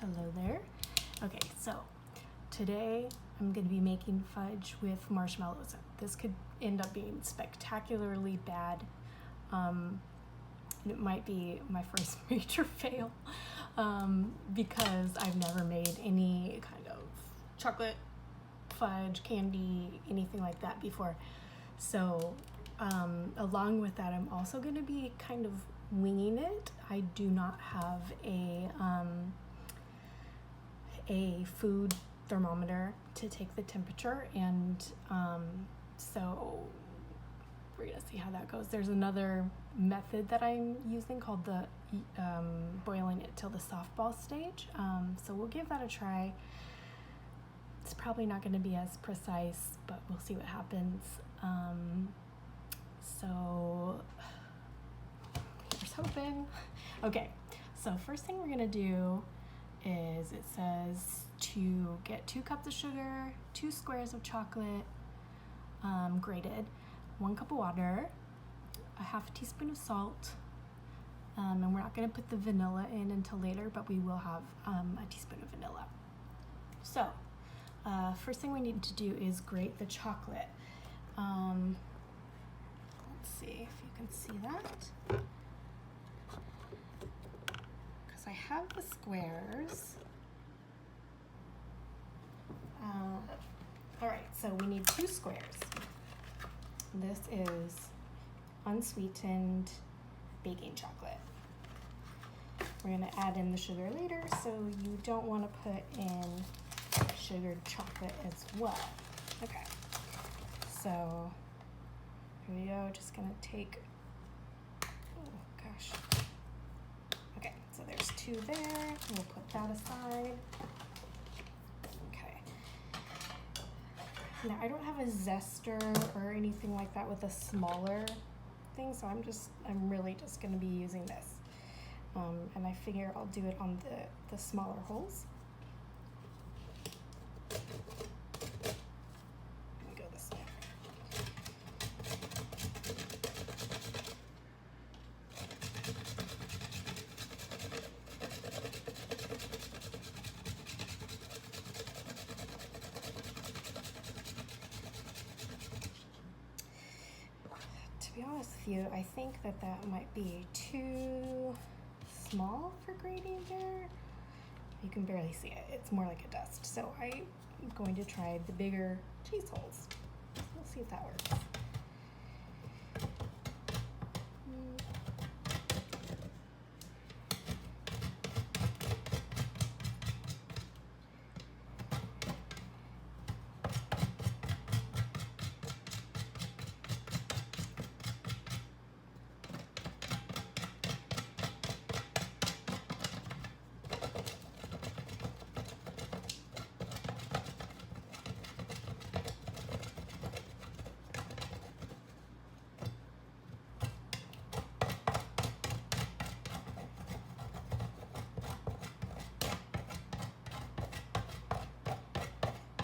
Hello there. Okay, so today I'm going to be making fudge with marshmallows. This could end up being spectacularly bad. It might be my first major fail because I've never made any kind of chocolate fudge, candy, anything like that before. So along with that, I'm also going to be kind of winging it. I do not have a food thermometer to take the temperature, and so we're gonna see how that goes. There's another method that I'm using called the boiling it till the softball stage, so we'll give that a try. It's probably not going to be as precise, but we'll see what happens. So here's hoping. Okay, so first thing we're gonna do is, it says to get 2 cups of sugar, 2 squares of chocolate, grated, 1 cup of water, a half a teaspoon of salt, and we're not going to put the vanilla in until later, but we will have a teaspoon of vanilla. So first thing we need to do is grate the chocolate. Let's see if you can see that. I have the squares. All right, so we need 2 squares. This is unsweetened baking chocolate. We're gonna add in the sugar later, so you don't want to put in sugared chocolate as well. Okay, so here we go. Just gonna take, oh gosh. So there's 2 there, we'll put that aside. Okay. Now I don't have a zester or anything like that with a smaller thing, so I'm really just gonna be using this. And I figure I'll do it on the smaller holes. Let me go this way. To be honest with you, I think that might be too small for grating there. You can barely see it. It's more like a dust. So I'm going to try the bigger cheese holes. We'll see if that works.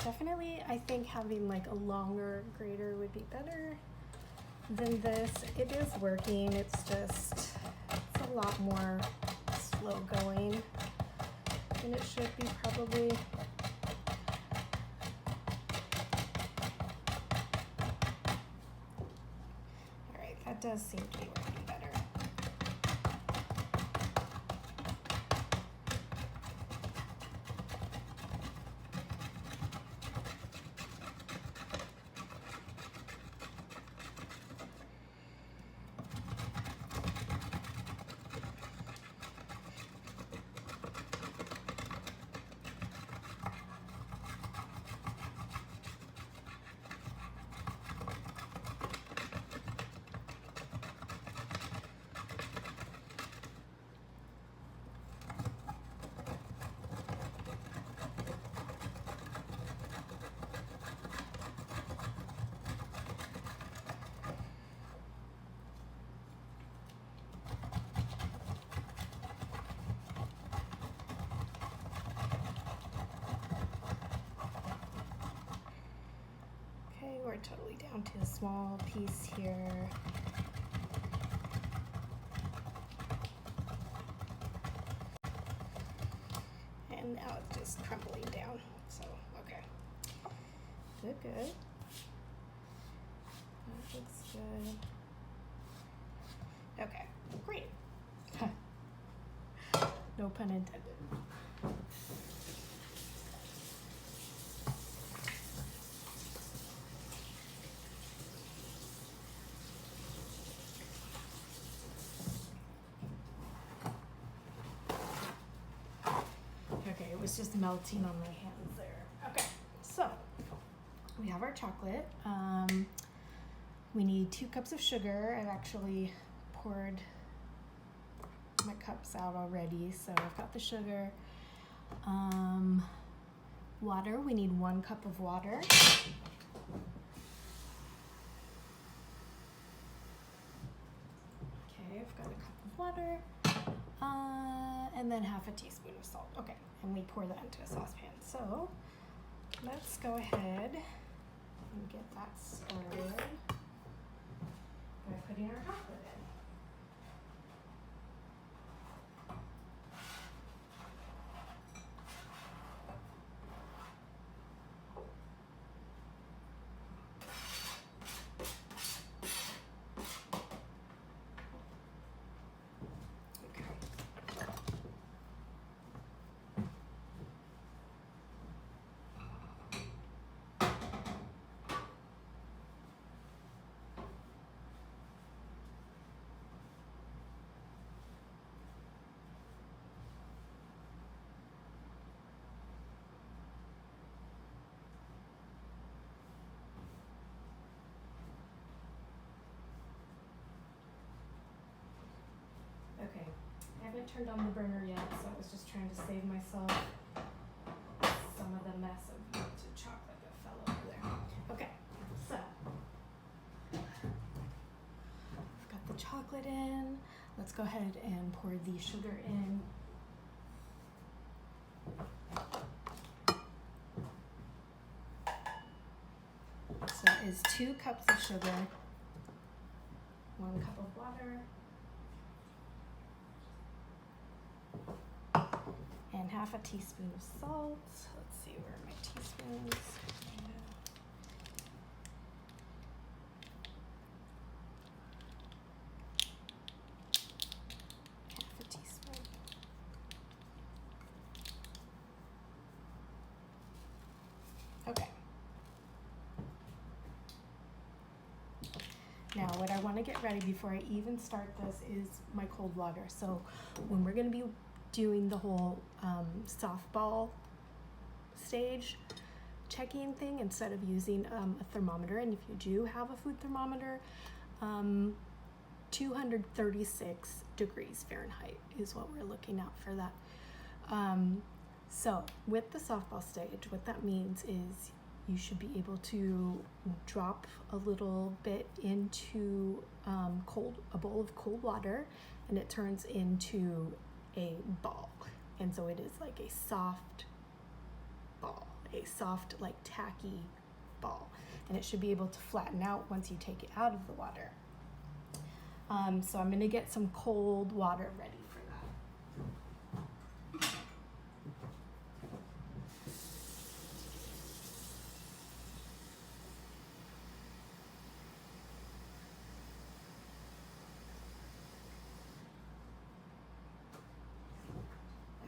Definitely, I think having like a longer grater would be better than this. It is working, it's a lot more slow going than it should be probably. All right, that does seem to be working better. We're totally down to a small piece here. and now it's just crumbling down. So, okay. Good, good. That looks good. Okay, great. No pun intended. Okay, it was just melting on my hands there. Okay, so we have our chocolate. We need 2 cups of sugar. I've actually poured my cups out already, so I've got the sugar. Water, we need 1 cup of water. Okay, I've got a cup of water. And then half a teaspoon of salt. Okay, and we pour that into a saucepan. So let's go ahead and get that started by putting our chocolate in. Okay, I haven't turned on the burner yet, so I was just trying to save myself some of the mess of melted chocolate that fell over there. Okay, so I've got the chocolate in. Let's go ahead and pour the sugar in. So that is 2 cups of sugar, 1 cup of water, and half a teaspoon of salt. Let's see, where are my teaspoons? Half a teaspoon. Okay. Now, what I want to get ready before I even start this is my cold water. So when we're going to be doing the whole softball stage checking thing, instead of using a thermometer, and if you do have a food thermometer, 236 degrees Fahrenheit is what we're looking at for that. So with the softball stage, what that means is you should be able to drop a little bit into a bowl of cold water, and it turns into a ball. And so it is like a soft ball, a soft, like tacky ball. And it should be able to flatten out once you take it out of the water. So I'm gonna get some cold water ready for that.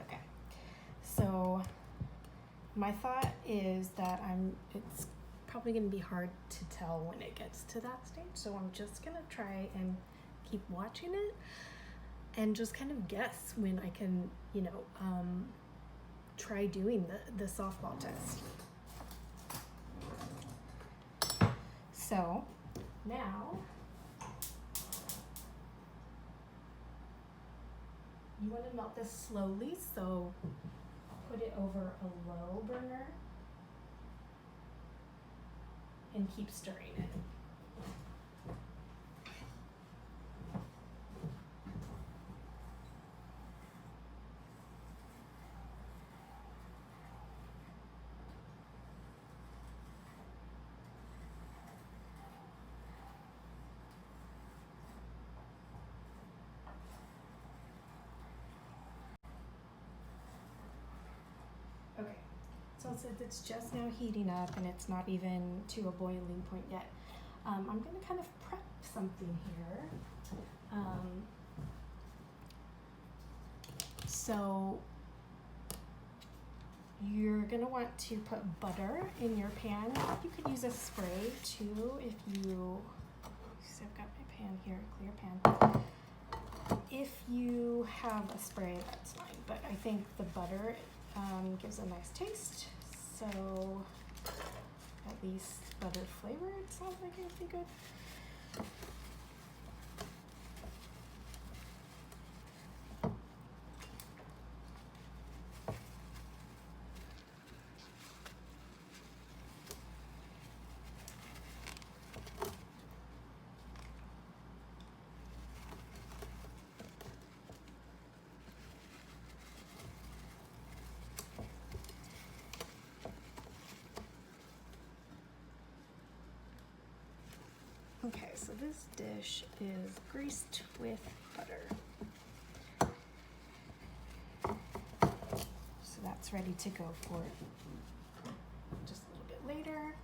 Okay, so my thought is that it's probably gonna be hard to tell when it gets to that stage. So I'm just gonna try and keep watching it and just kind of guess when I can, try doing the softball test. So now you want to melt this slowly, so put it over a low burner and keep stirring it. since it's just now heating up and it's not even to a boiling point yet, I'm going to kind of prep something here. So you're going to want to put butter in your pan. You could use a spray too if you, so I've got my pan here, clear pan. If you have a spray, that's fine, but I think the butter gives a nice taste, so at least butter flavored sounds like it would be good. Okay, so this dish is greased with butter. So that's ready to go for just a little bit later.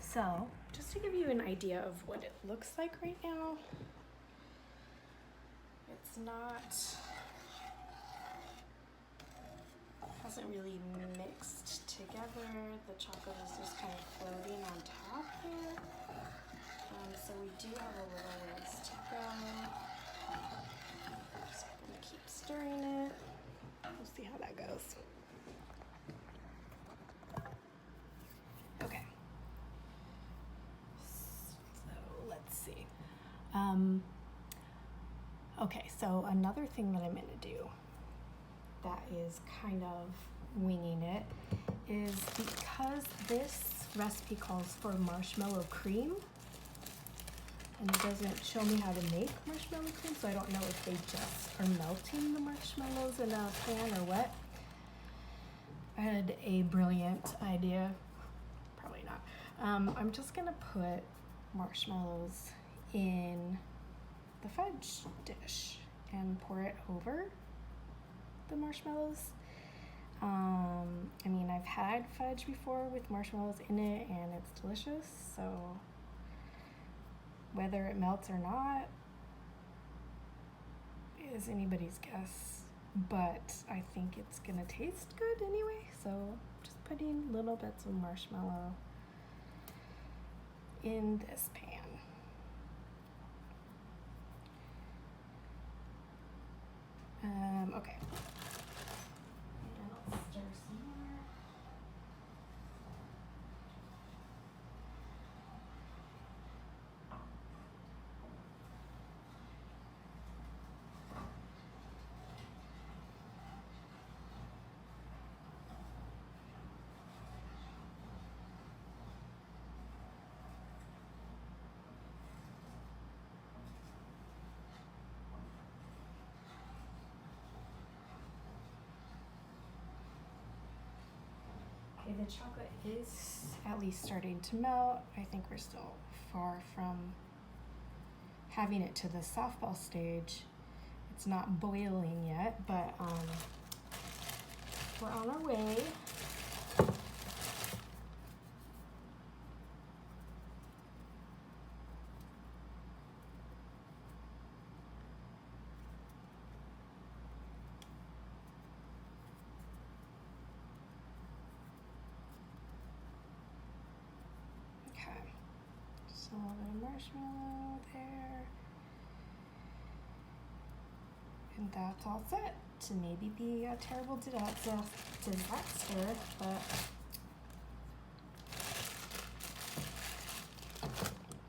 So, just to give you an idea of what it looks like right now, it's not, hasn't really mixed together. The chocolate is just kind of floating on top here. So we do have a little ways to go. Just gonna keep stirring it. We'll see how that goes. Okay. So let's see. Okay, so another thing that I'm gonna do that is kind of winging it is because this recipe calls for marshmallow cream and it doesn't show me how to make marshmallow cream, so I don't know if they just are melting the marshmallows in a pan or what. I had a brilliant idea, probably not. I'm just gonna put marshmallows in the fudge dish and pour it over the marshmallows. I mean, I've had fudge before with marshmallows in it and it's delicious, so whether it melts or not is anybody's guess, but I think it's gonna taste good anyway, so just putting little bits of marshmallow in this pan. Okay. And I'll stir some more. Okay, the chocolate is at least starting to melt. I think we're still far from having it to the softball stage. It's not boiling yet, but we're on our way. A little bit of marshmallow there, and that's all set to maybe be a terrible disaster, but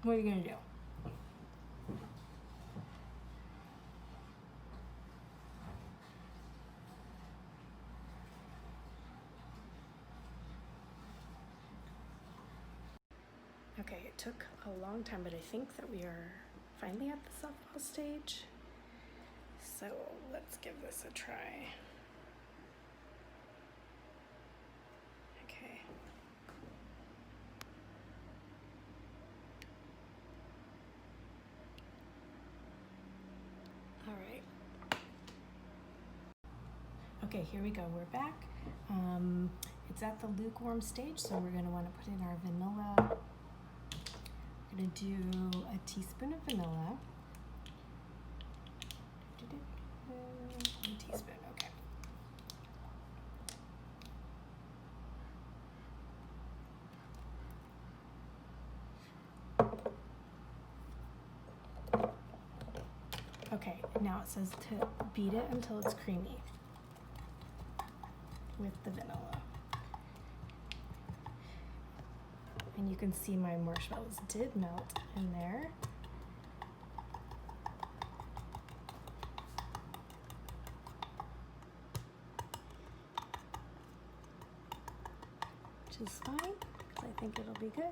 what are you gonna do? Okay, it took a long time, but I think that we are finally at the softball stage. So let's give this a try. Okay. All right. Okay, here we go. We're back. It's at the lukewarm stage, so we're going to want to put in our vanilla. We're going to do a teaspoon of vanilla. 1 teaspoon, okay. Okay, now it says to beat it until it's creamy with the vanilla. And you can see my marshmallows did melt in there. Which is fine, because I think it'll be good.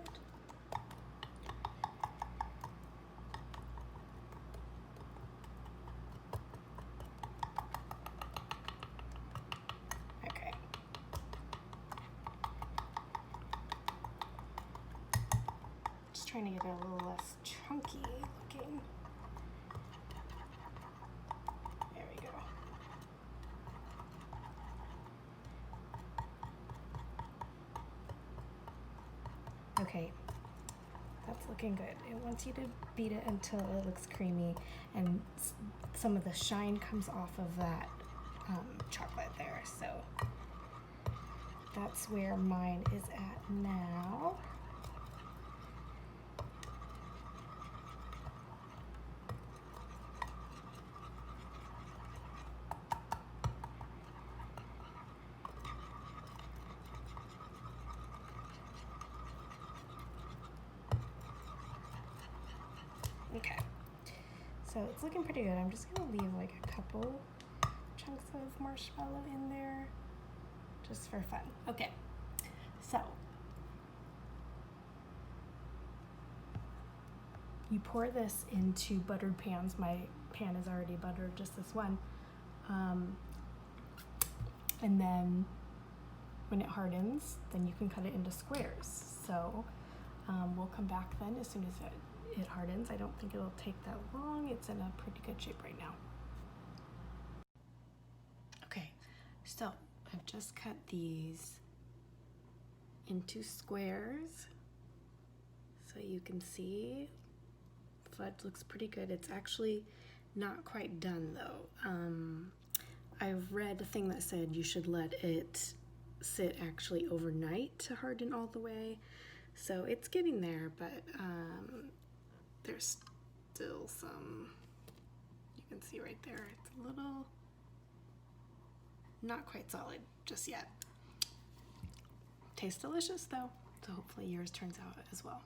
Okay. Just trying to get it a little less chunky looking. There we go. Okay, that's looking good. It wants you to beat it until it looks creamy and some of the shine comes off of that chocolate there. So that's where mine is at now. Okay, so it's looking pretty good. I'm just gonna leave like a couple chunks of marshmallow in there just for fun. Okay, so you pour this into buttered pans. My pan is already buttered, just this one. And then when it hardens, then you can cut it into squares. So we'll come back then as soon as it hardens. I don't think it'll take that long. It's in a pretty good shape right now. Okay, so I've just cut these into squares. So you can see fudge looks pretty good. It's actually not quite done though. I've read a thing that said you should let it sit actually overnight to harden all the way. So it's getting there, but there's still some, you can see right there, it's a little, not quite solid just yet. Tastes delicious though, so hopefully yours turns out as well.